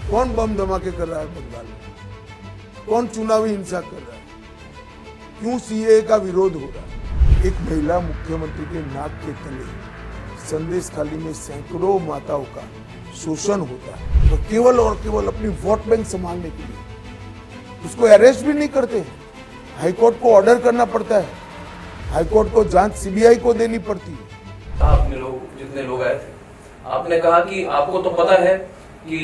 कौन बम धमाके कर रहा है बंगाल में? कौन चुनावी हिंसा कर रहा है? क्यों सीए का विरोध हो रहा है? एक महिला मुख्यमंत्री के नाक के तले संदेश खाली में सैकड़ों माताओं का शोषण होता है, तो केवल और केवल अपनी वोट बैंक संभालने के लिए उसको अरेस्ट भी नहीं करते हैं। हाईकोर्ट को ऑर्डर करना पड़ता है, हाईकोर्ट को जांच सीबीआई को देनी पड़ती है। आपने लोग जितने लोग आए थे, आपने कहा कि आपको तो पता है कि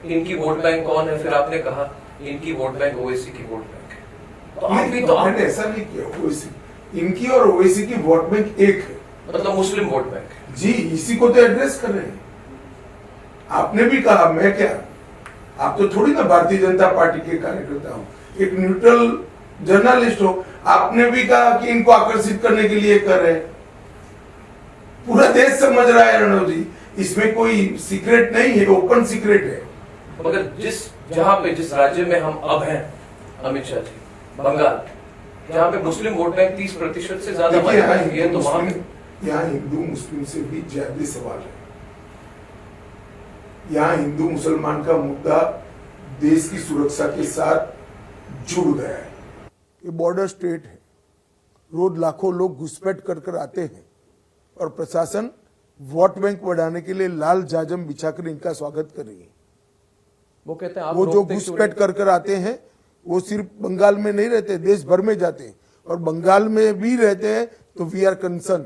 इनकी वोट बैंक कौन है, फिर आपने कहा इनकी वोट बैंक ओवैसी की वोट बैंक है। तो आप भी तो मैंने ऐसा नहीं किया। ओवैसी इनकी और ओवैसी की वोट बैंक एक है, मतलब मुस्लिम वोट बैंक है। जी, इसी को तो एड्रेस कर रहे हैं। आपने भी कहा, मैं क्या, आप तो थोड़ी ना भारतीय जनता पार्टी के कार्यकर्ता हो, एक न्यूट्रल जर्नलिस्ट हो। आपने भी कहा कि इनको आकर्षित करने के लिए कर रहे हैं। पूरा देश समझ रहा है रणव जी, इसमें कोई सीक्रेट नहीं है, ओपन सीक्रेट है। मगर जिस राज्य में हम अब हैं, अमित शाह जी, बंगाल, जहाँ पे मुस्लिम वोट बैंक 30% से ज्यादा है, तो वहां यहाँ हिंदू मुस्लिम से भी ज्यादा सवाल है। यहाँ हिंदू मुसलमान का मुद्दा देश की सुरक्षा के साथ जुड़ गया है। ये बॉर्डर स्टेट है, रोज लाखों लोग घुसपैठ कर कर आते हैं और प्रशासन वोट बैंक बढ़ाने के लिए लाल जाजम बिछाकर इनका स्वागत कर रही है। वो कहते हैं आप वो जो घुसपैठ कर कर आते हैं वो सिर्फ बंगाल में नहीं रहते, देश भर में जाते हैं, और बंगाल में भी रहते हैं तो वी आर कंसर्न,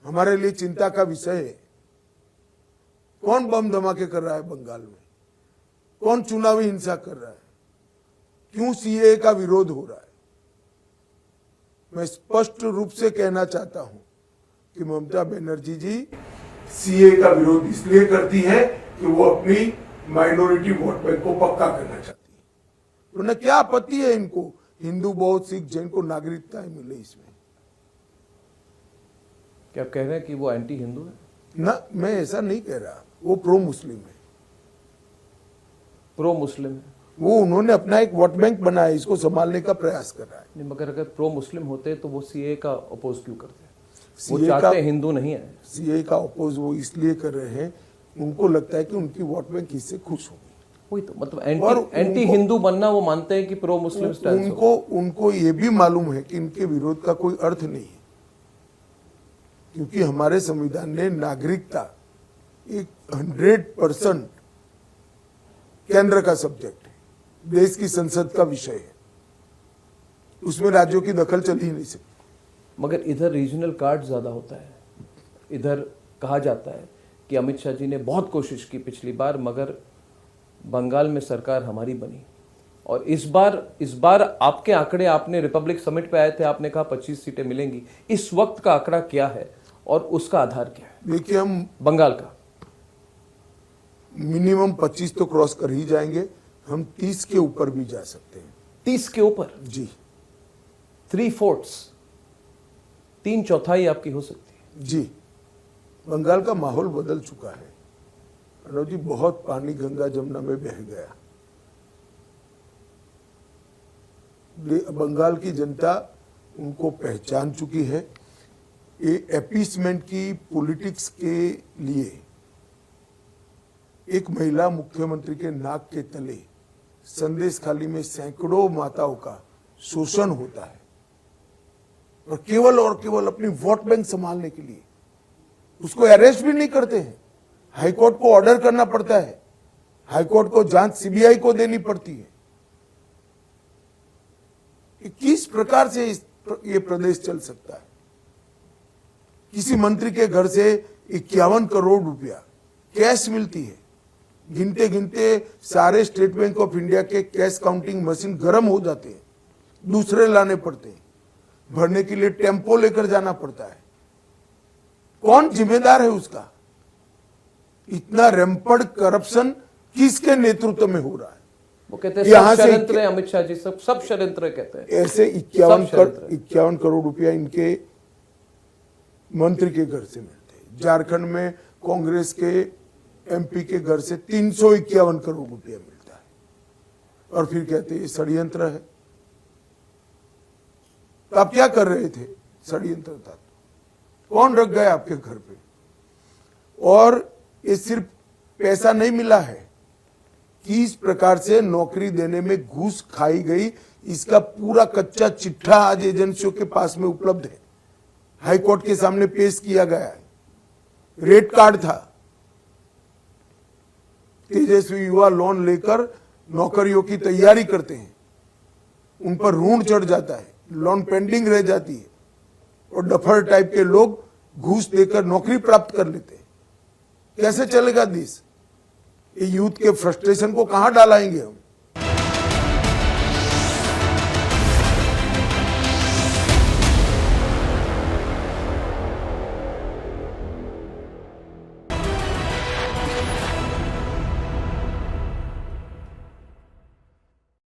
हमारे लिए चिंता का विषय है। कौन बम धमाके कर रहा है बंगाल में? कौन चुनावी हिंसा कर रहा है? क्यों सीए का विरोध हो रहा है? मैं स्पष्ट रूप से कहना चाहता हूं कि ममता बनर्जी जी सीए का विरोध इसलिए करती है कि वो अपनी माइनॉरिटी वोट बैंक को पक्का करना चाहती है। उन्हें क्या आपत्ति है इनको हिंदू, बौद्ध, सिख, जैन को नागरिकता मिले इसमें? क्या कह रहे हैं कि वो एंटी हिंदू है? ना, मैं ऐसा नहीं कह रहा। वो प्रो मुस्लिम है, प्रो मुस्लिम है। वो उन्होंने अपना एक वोट बैंक बनाया, इसको संभालने का प्रयास कर रहा है। नहीं, मगर अगर प्रो मुस्लिम होते तो वो सीए का अपोज क्यों करते हैं? वो चाहते हैं हिंदू नहीं है। सीए का अपोज वो इसलिए कर रहे हैं, उनको लगता है कि उनकी वोट बैंक इससे खुश होगी। वही तो मतलब एंटी हिंदू बनना वो मानते हैं कि प्रो मुस्लिम स्टैंड। उनको ये भी मालूम है कि इनके विरोध का कोई अर्थ नहीं है, क्योंकि हमारे संविधान ने नागरिकता एक 100% केंद्र का सब्जेक्ट है, देश की संसद का विषय है, उसमें राज्यों की दखल चल ही नहीं सकती। मगर इधर रीजनल कार्ड ज्यादा होता है। इधर कहा जाता है कि अमित शाह जी ने बहुत कोशिश की पिछली बार, मगर बंगाल में सरकार हमारी बनी। और इस बार आपके आंकड़े, आपने रिपब्लिक समिट पे आए थे, आपने कहा 25 सीटें मिलेंगी। इस वक्त का आंकड़ा क्या है और उसका आधार क्या है? देखिए, हम बंगाल का मिनिमम 25 तो क्रॉस कर ही जाएंगे, हम 30 के ऊपर भी जा सकते हैं। 30 के ऊपर? जी, 3/4, 3/4 आपकी हो सकती है। जी, बंगाल का माहौल बदल चुका है रणव जी। बहुत पानी गंगा जमुना में बह गया। बंगाल की जनता उनको पहचान चुकी है। ये अपीसमेंट की पॉलिटिक्स के लिए एक महिला मुख्यमंत्री के नाक के तले संदेश खाली में सैकड़ों माताओं का शोषण होता है, और केवल अपनी वोट बैंक संभालने के लिए उसको अरेस्ट भी नहीं करते हैं। हाईकोर्ट को ऑर्डर करना पड़ता है, हाईकोर्ट को जांच सीबीआई को देनी पड़ती है। किस प्रकार से ये प्रदेश चल सकता है? किसी मंत्री के घर से 51 करोड़ रुपया कैश मिलती है। गिनते गिनते सारे स्टेट बैंक ऑफ इंडिया के कैश काउंटिंग मशीन गर्म हो जाते हैं, दूसरे लाने पड़ते हैं, भरने के लिए टेम्पो लेकर जाना पड़ता है। कौन जिम्मेदार है उसका? इतना रैंपड करप्शन किसके नेतृत्व में हो रहा है? वो कहते हैं सब षड्यंत्र है अमित शाह जी, सब षड्यंत्र कहते हैं। ऐसे 51 करोड़ रुपया इनके मंत्री के घर से मिलते हैं। झारखंड में कांग्रेस के एमपी के घर से 351 करोड़ रुपया मिलता है, और फिर कहते हैं ये षड्यंत्र है। तो आप क्या कर रहे थे? षड्यंत्र था तो कौन रख गया आपके घर पे? और ये सिर्फ पैसा नहीं मिला है, किस प्रकार से नौकरी देने में घूस खाई गई, इसका पूरा कच्चा चिट्ठा आज एजेंसियों के पास में उपलब्ध है, हाई कोर्ट के सामने पेश किया गया है। रेड कार्ड था, तेजस्वी युवा लोन लेकर नौकरियों की तैयारी करते हैं, उन पर ऋण चढ़ जाता है, लोन पेंडिंग रह जाती है और डफर टाइप के लोग घूस देकर नौकरी प्राप्त कर लेते हैं। कैसे चलेगा देश? ये यूथ के फ्रस्ट्रेशन को कहां डालाएंगे हम?